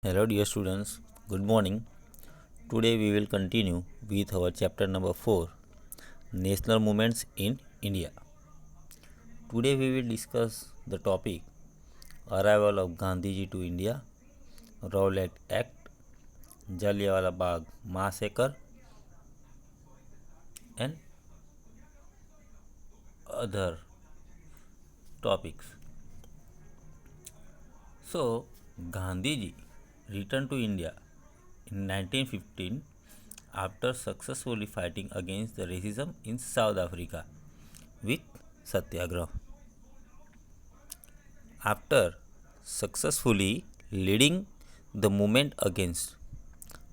Hello, dear students. Good morning. Today we will continue with our chapter number 4, National Movements in India. Today we will discuss the topic Arrival of Gandhiji to India, Rowlatt Act, Jallianwala Bagh Massacre, and other topics. So, Gandhiji returned to India in 1915 after successfully fighting against the racism in South Africa with Satyagraha. After successfully leading the movement against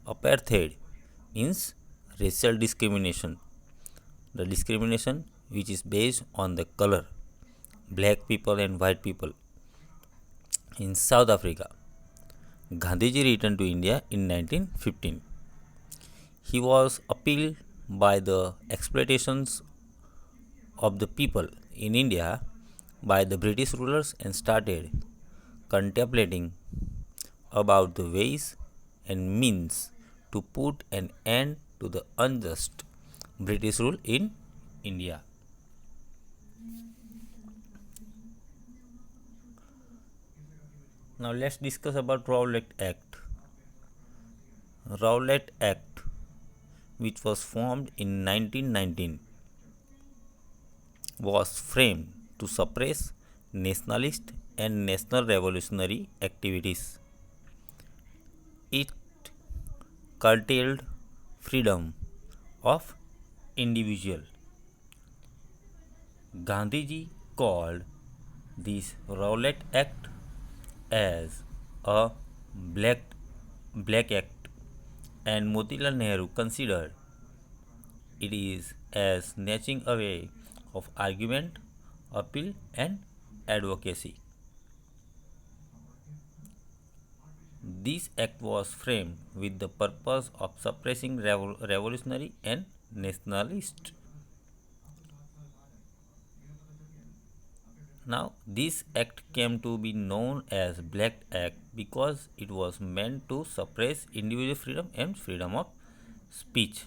apartheid means racial discrimination, the discrimination which is based on the color, black people and white people in South Africa. Gandhiji returned to India in 1915. He was appealed by the exploitations of the people in India by the British rulers and started contemplating about the ways and means to put an end to the unjust British rule in India. Now let's discuss about Rowlatt Act. Rowlatt Act, which was formed in 1919, was framed to suppress nationalist and national revolutionary activities. It curtailed freedom of individual. Gandhiji called this Rowlatt Act as a black, black act, and Motilal Nehru considered it is as snatching away of argument, appeal, and advocacy. This act was framed with the purpose of suppressing revolutionary and nationalist. Now, this act came to be known as Black Act because it was meant to suppress individual freedom and freedom of speech.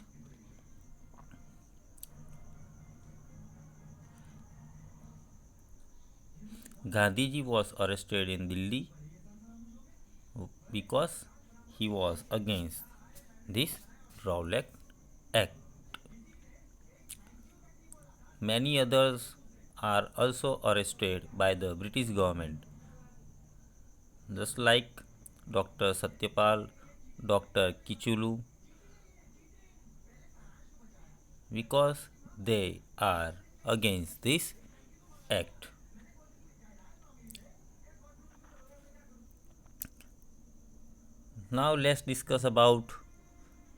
Gandhiji was arrested in Delhi because he was against this Rowlatt Act. Many others are also arrested by the British government, just like Dr. Satyapal, Dr. Kichulu, because they are against this act. Now let's discuss about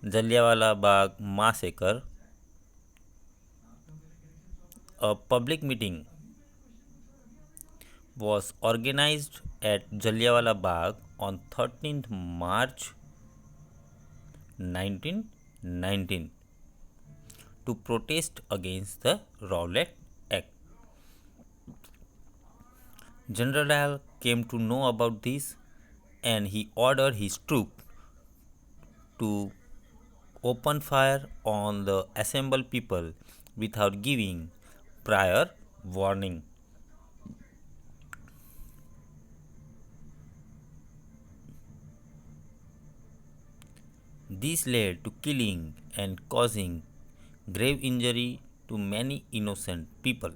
Jallianwala Bagh massacre. A public meeting was organized at Jallianwala Bagh on 13th March 1919 to protest against the Rowlatt Act. General Dyer came to know about this and he ordered his troops to open fire on the assembled people without giving prior warning. This led to killing and causing grave injury to many innocent people.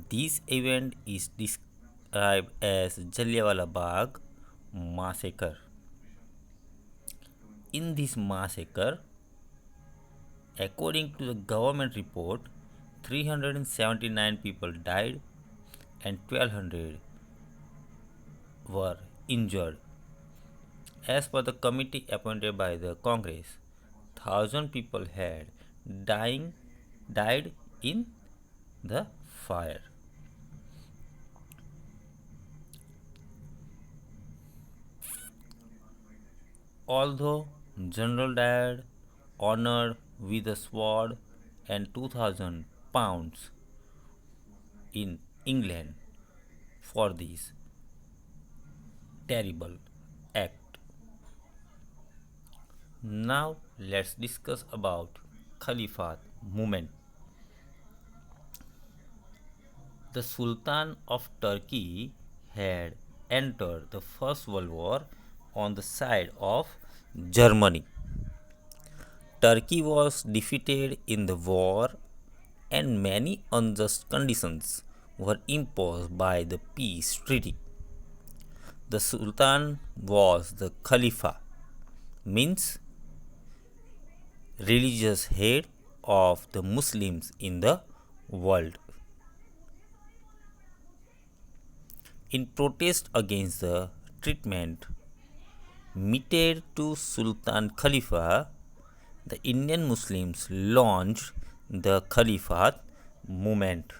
This event is described as Jallianwala Bagh massacre. In this massacre, according to the government report, 379 people died and 1200 were injured. As per the committee appointed by the Congress, 1,000 people had died in the fire. Although General Dyer honored with a sword and 2,000 pounds in England for this terrible Act. Now let's discuss about Khalifat movement. The Sultan of Turkey had entered the First World War on the side of Germany. Turkey was defeated in the war and many unjust conditions were imposed by the peace treaty. The Sultan was the Khalifa, means religious head of the Muslims in the world. In protest against the treatment meted to Sultan Khalifa, the Indian Muslims launched the Khalifat movement.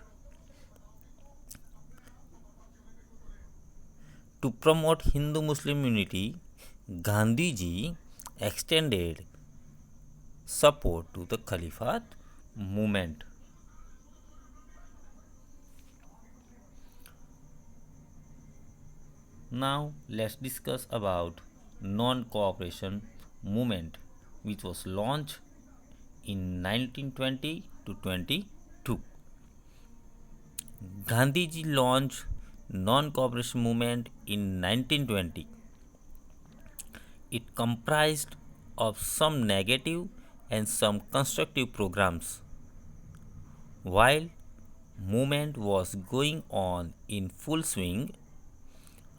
To promote Hindu-Muslim unity, Gandhiji extended support to the Khalifat movement. Now let's discuss about non-cooperation movement, which was launched in 1920 to 22. Gandhiji launched non-cooperation movement in 1920. It comprised of some negative and some constructive programs. While movement was going on in full swing,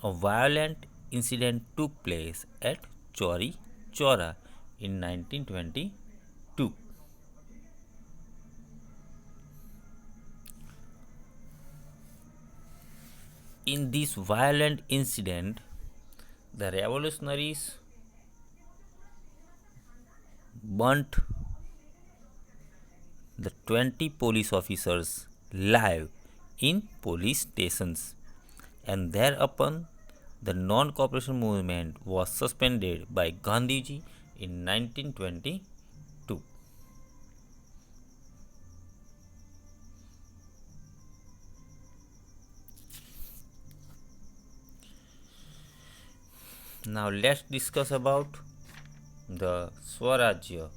a violent incident took place at Chauri Chaura in 1922. In this violent incident, the revolutionaries burnt the 20 police officers live in police stations, and thereupon the non-cooperation movement was suspended by Gandhiji in 1922. Now let's discuss about the Swarajya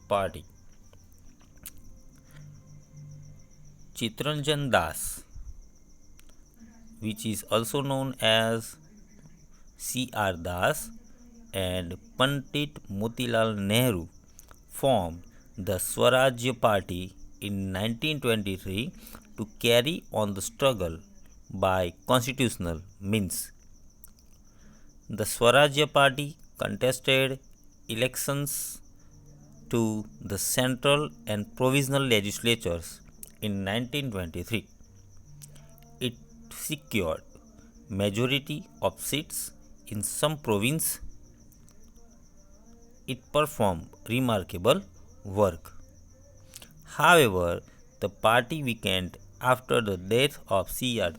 Party. Chittaranjan Das, which is also known as C.R. Das, and Pandit Motilal Nehru formed the Swarajya Party in 1923 to carry on the struggle by constitutional means. The Swarajya Party contested elections to the central and provisional legislatures in 1923. It secured majority of seats in some province. It performed remarkable work. However, the party weakened after the death of C.R.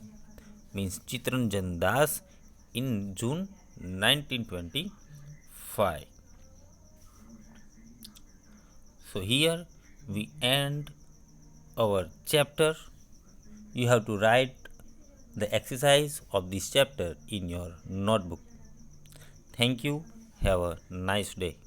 means Chittaranjan Das in June 1925. So here we end our chapter. You have to write the exercise of this chapter in your notebook. Thank you. Have a nice day.